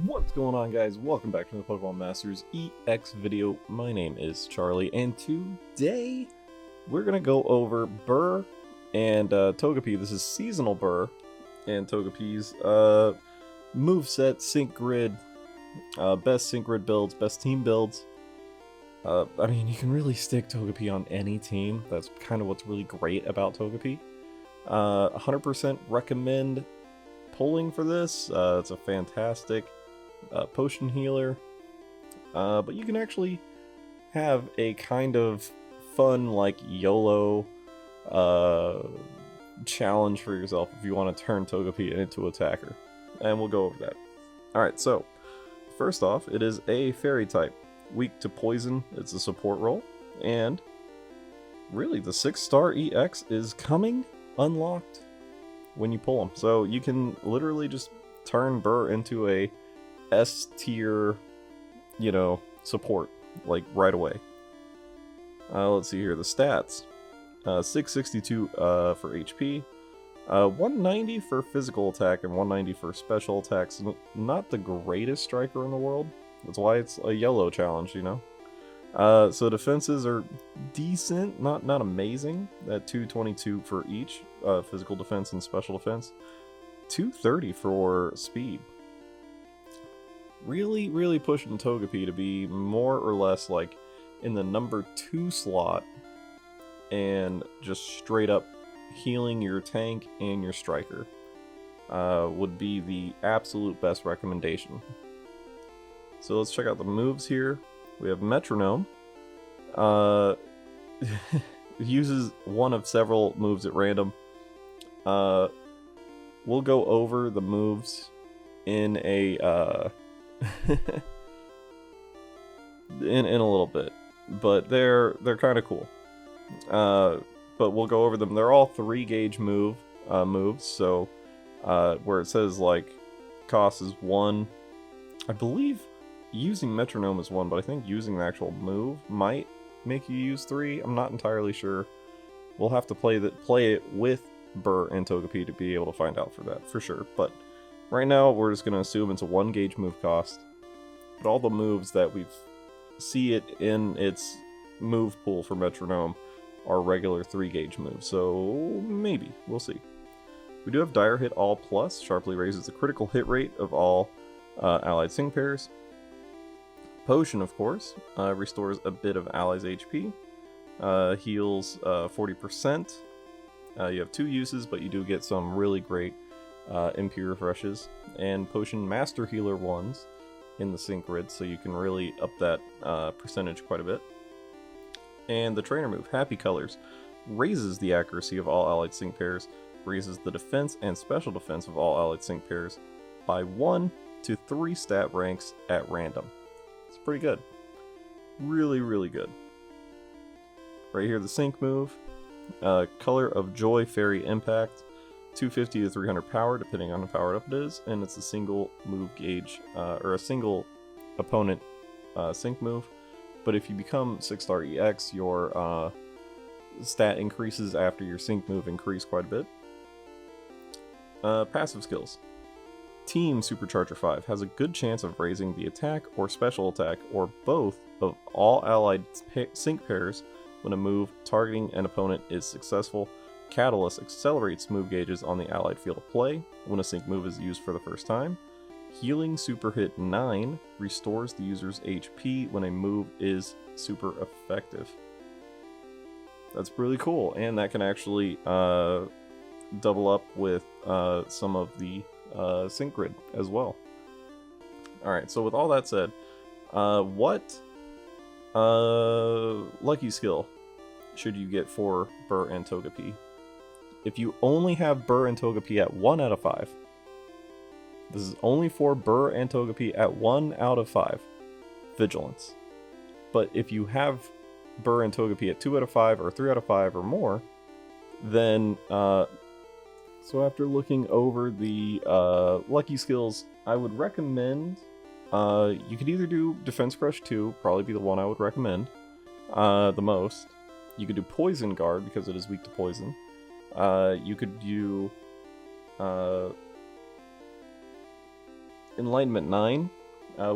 What's going on, guys? Welcome back to the Pokemon Masters EX video. My name is Charlie, and today we're going to go over BURGH and Togepi. This is Seasonal BURGH and Togepi's moveset, sync grid, best sync grid builds, best team builds. I mean, you can really stick Togepi on any team. That's kind of what's really great about Togepi. 100% recommend pulling for this. It's a fantastic potion healer, but you can actually have a kind of fun, like, YOLO challenge for yourself if you want to turn Togepi into attacker, and we'll go over that. Alright, so first off, it is a fairy type, weak to poison. It's a support role, and really the 6-star EX is coming unlocked when you pull them, so you can literally just turn BURGH into a S tier, you know, support, like, right away. Let's see here, the stats. 662 for HP, 190 for physical attack, and 190 for special attacks. Not the greatest striker in the world. That's why it's a yellow challenge, you know? So defenses are decent, not amazing, at 222 for each, physical defense and special defense. 230 for speed. Really pushing Togepi to be more or less like in the number 2 slot, and just straight up healing your tank and your striker would be the absolute best recommendation. So let's check out the moves here. We have Metronome. It uses one of several moves at random. We'll go over the moves in a in a little bit, but they're kind of cool. But we'll go over them. They're all 3-gauge moves. So where it says like cost is 1, I believe using Metronome is 1, but I think using the actual move might make you use 3. I'm not entirely sure. We'll have to play it with BURGH and Togepi to be able to find out for that for sure. But right now we're just gonna assume it's a 1-gauge move cost. But all the moves that we see it in its move pool for Metronome are regular 3-gauge moves. So maybe we'll see. We do have Dire Hit All Plus. Sharply raises the critical hit rate of all allied sync pairs. Potion, of course, restores a bit of allies' HP, heals 40%. You have 2 uses, but you do get some really great MP refreshes, and Potion Master Healer ones in the sync grid, so you can really up that percentage quite a bit. And the trainer move, Happy Colors, raises the accuracy of all allied sync pairs, raises the defense and special defense of all allied sync pairs by 1 to 3 stat ranks at random. It's pretty good. Really good. Right here, the sync move. Color of Joy Fairy Impact. 250 to 300 power, depending on how powered up it is. And it's a single move gauge, or a single opponent sync move. But if you become 6-star EX, your stat increases after your sync move increase quite a bit. Passive skills. Team Supercharger 5 has a good chance of raising the attack or special attack or both of all allied sync pairs when a move targeting an opponent is successful. Catalyst accelerates move gauges on the allied field of play when a sync move is used for the first time. Healing Super Hit 9 restores the user's HP when a move is super effective. That's really cool, and that can actually double up with some of the sync grid as well. Alright, so with all that said, what lucky skill should you get for BURGH and Togepi? If you only have BURGH and Togepi at 1 out of 5, this is only for BURGH and Togepi at 1 out of 5, Vigilance. But if you have BURGH and Togepi at 2 out of 5 or 3 out of 5 or more, then so after looking over the lucky skills, I would recommend, you could either do Defense Crush 2, probably be the one I would recommend the most. You could do Poison Guard, because it is weak to poison. You could do Enlightenment 9,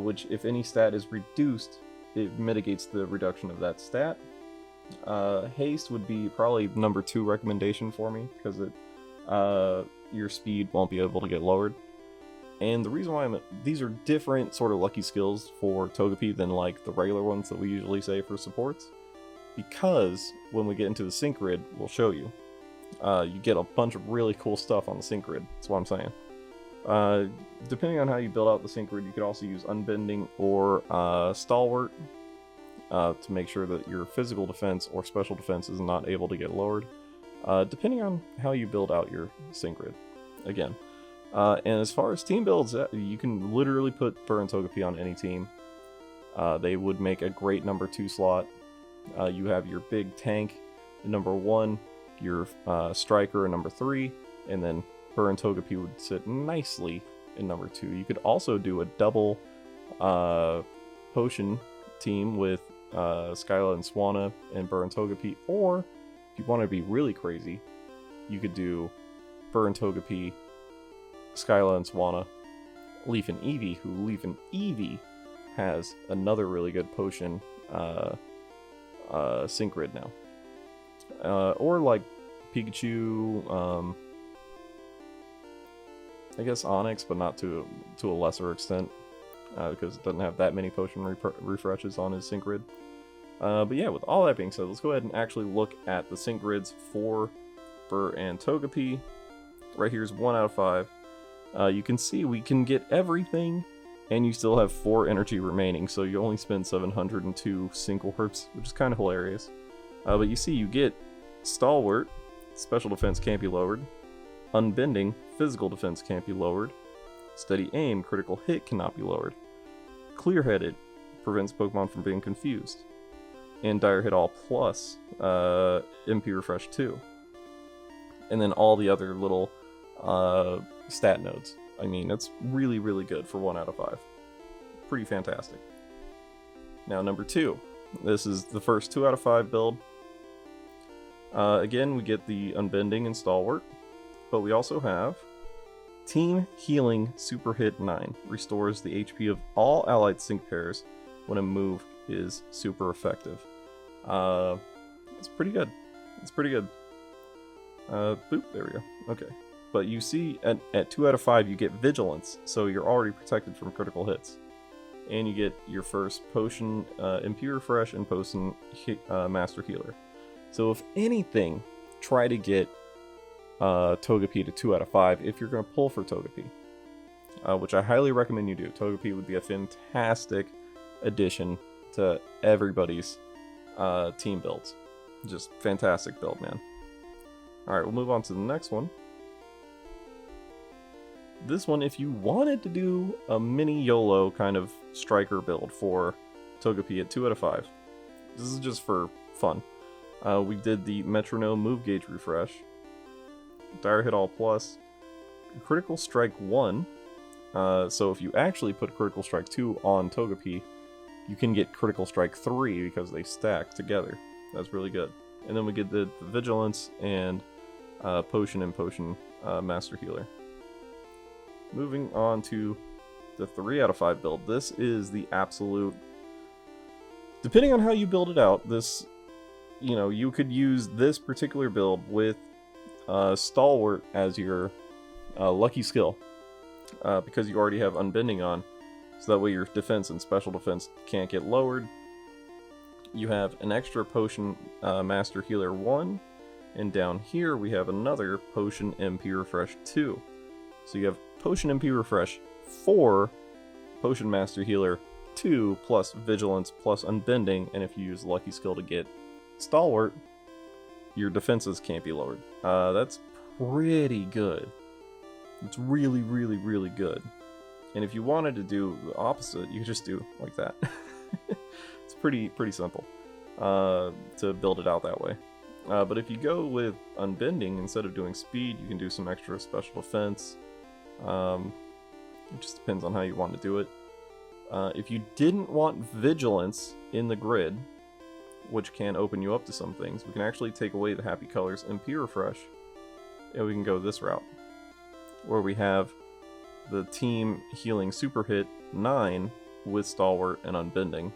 which if any stat is reduced, it mitigates the reduction of that stat. Haste would be probably number 2 recommendation for me, because your speed won't be able to get lowered. And the reason why these are different sort of lucky skills for Togepi than like the regular ones that we usually say for supports, because when we get into the sync grid, we'll show you. You get a bunch of really cool stuff on the sync grid. That's what I'm saying. Depending on how you build out the sync grid, you could also use Unbending or Stalwart to make sure that your physical defense or special defense is not able to get lowered, depending on how you build out your sync grid. Again. And as far as team builds, you can literally put BURGH and Togepi on any team. They would make a great number 2 slot. You have your big tank in number 1, your striker in number 3, and then BURGH and Togepi would sit nicely in number 2. You could also do a double potion team with Skyla and Swanna and BURGH and Togepi, or if you want to be really crazy, you could do BURGH and Togepi, Skyla and Swanna, Leaf and Eevee, who Leaf and Eevee has another really good potion sync grid now. Or like Pikachu, I guess Onyx, but not to a lesser extent, because it doesn't have that many potion refreshes on his sync grid. But yeah, with all that being said, let's go ahead and actually look at the sync grids for BURGH and Togepi. Right here's 1 out of 5. You can see we can get everything, and you still have 4 energy remaining, so you only spend 702 sync orbs, which is kind of hilarious. But you see, you get Stalwart, special defense can't be lowered. Unbending, physical defense can't be lowered. Steady Aim, critical hit cannot be lowered. Clear-headed, prevents Pokemon from being confused. And Dire Hit All plus MP Refresh 2. And then all the other little stat nodes. I mean, it's really, really good for 1 out of 5. Pretty fantastic. Now, number 2. This is the first 2 out of 5 build. Again, we get the Unbending and Stalwart, but we also have Team Healing Super Hit 9. Restores the HP of all allied sync pairs when a move is super effective. It's pretty good. It's pretty good. Boop, there we go. Okay. But you see, at 2 out of 5, you get Vigilance, so you're already protected from critical hits. And you get your first Potion MP Refresh and Potion Master Healer. So if anything, try to get Togepi to 2 out of 5 if you're going to pull for Togepi. Which I highly recommend you do. Togepi would be a fantastic addition to everybody's team builds. Just fantastic build, man. Alright, we'll move on to the next one. This one, if you wanted to do a mini YOLO kind of striker build for Togepi at 2 out of 5. This is just for fun. We did the Metronome move gauge refresh. Dire Hit All plus. Critical Strike 1. So if you actually put Critical Strike 2 on Togepi, you can get Critical Strike 3 because they stack together. That's really good. And then we get the Vigilance and Potion and Potion Master Healer. Moving on to the 3 out of 5 build. This is the absolute... Depending on how you build it out, this... You know, you could use this particular build with Stalwart as your lucky skill. Because you already have Unbending on. So that way your defense and special defense can't get lowered. You have an extra Potion Master Healer 1. And down here we have another Potion MP Refresh 2. So you have Potion MP Refresh 4, Potion Master Healer 2, plus Vigilance, plus Unbending, and if you use Lucky Skill to get Stalwart, your defenses can't be lowered. That's pretty good. It's really, really, really good. And if you wanted to do the opposite, you could just do like that. It's pretty simple to build it out that way. But if you go with Unbending, instead of doing speed, you can do some extra special defense. It just depends on how you want to do it. If you didn't want Vigilance in the grid, which can open you up to some things, we can actually take away the Happy Colors MP Refresh, and we can go this route, where we have the team healing super hit 9 with Stalwart and Unbending.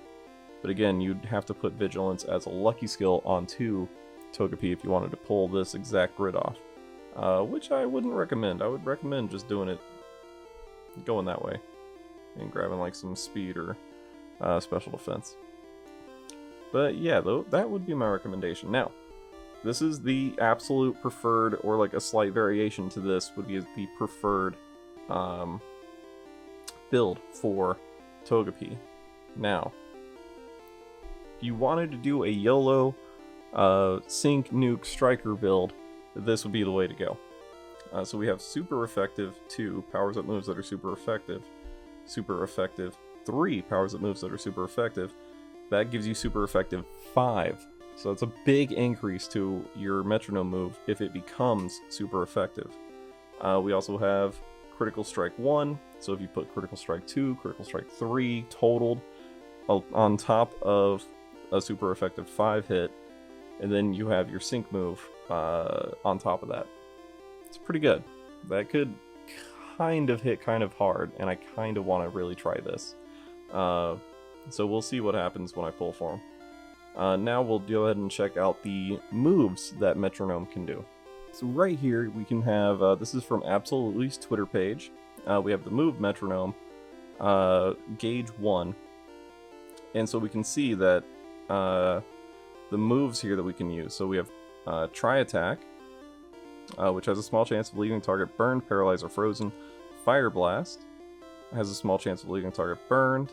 But again, you'd have to put Vigilance as a lucky skill onto Togepi if you wanted to pull this exact grid off. Which I wouldn't recommend. I would recommend just doing it, going that way, and grabbing like some speed or special defense. But yeah, though, that would be my recommendation. Now, this is the absolute preferred, or like a slight variation to this would be the preferred build for Togepi. Now, if you wanted to do a YOLO Sync Nuke Striker build, this would be the way to go. So we have Super Effective 2 powers up moves that are super effective. Super Effective 3 powers up moves that are super effective. That gives you Super Effective 5. So it's a big increase to your Metronome move if it becomes super effective. We also have Critical Strike 1. So if you put Critical Strike 2, Critical Strike 3 totaled on top of a super effective 5 hit, and then you have your sync move on top of that. It's pretty good. That could kind of hit kind of hard, and I kind of want to really try this. So we'll see what happens when I pull for them. Now we'll go ahead and check out the moves that Metronome can do. So right here we can have, this is from Absolutely's Twitter page. We have the move Metronome, Gauge 1. And so we can see that the moves here that we can use. So we have Tri-Attack, which has a small chance of leaving target burned, paralyzed, or frozen. Fire Blast has a small chance of leaving target burned.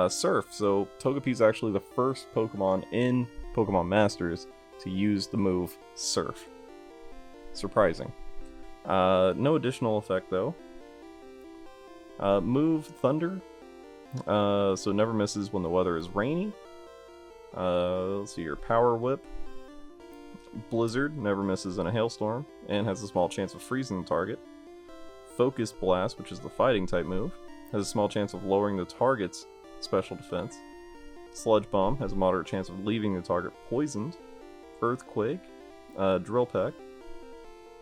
Surf, so Togepi is actually the first Pokemon in Pokemon Masters to use the move Surf. Surprising. No additional effect though. Move Thunder, so never misses when the weather is rainy. Let's see, your Power Whip. Blizzard never misses in a hailstorm and has a small chance of freezing the target. Focus Blast, which is the fighting type move, has a small chance of lowering the target's special defense. Sludge Bomb has a moderate chance of leaving the target poisoned. Earthquake, Drill Peck.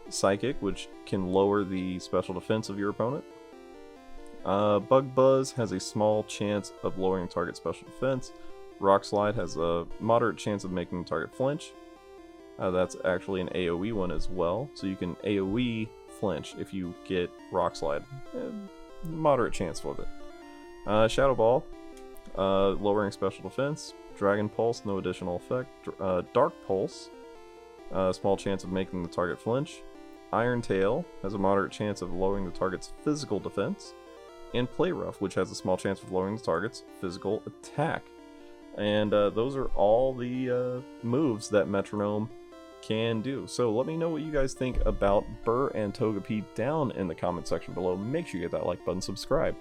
Psychic, which can lower the special defense of your opponent. Bug Buzz has a small chance of lowering target special defense. Rock Slide has a moderate chance of making the target flinch. That's actually an AoE one as well, so you can AoE flinch if you get Rock Slide. Moderate chance with it. Shadow Ball, lowering special defense. Dragon Pulse, no additional effect. Dark Pulse, small chance of making the target flinch. Iron Tail has a moderate chance of lowering the target's physical defense. And Play Rough, which has a small chance of lowering the target's physical attack. And those are all the moves that Metronome can do. So let me know what you guys think about BURGH and Togepi down in the comment section below. Make sure you hit that like button, subscribe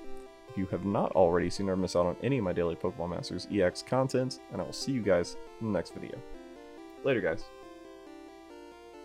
if you have not already, so you never miss out on any of my daily Pokemon Masters EX content, and I will see you guys in the next video. Later, guys.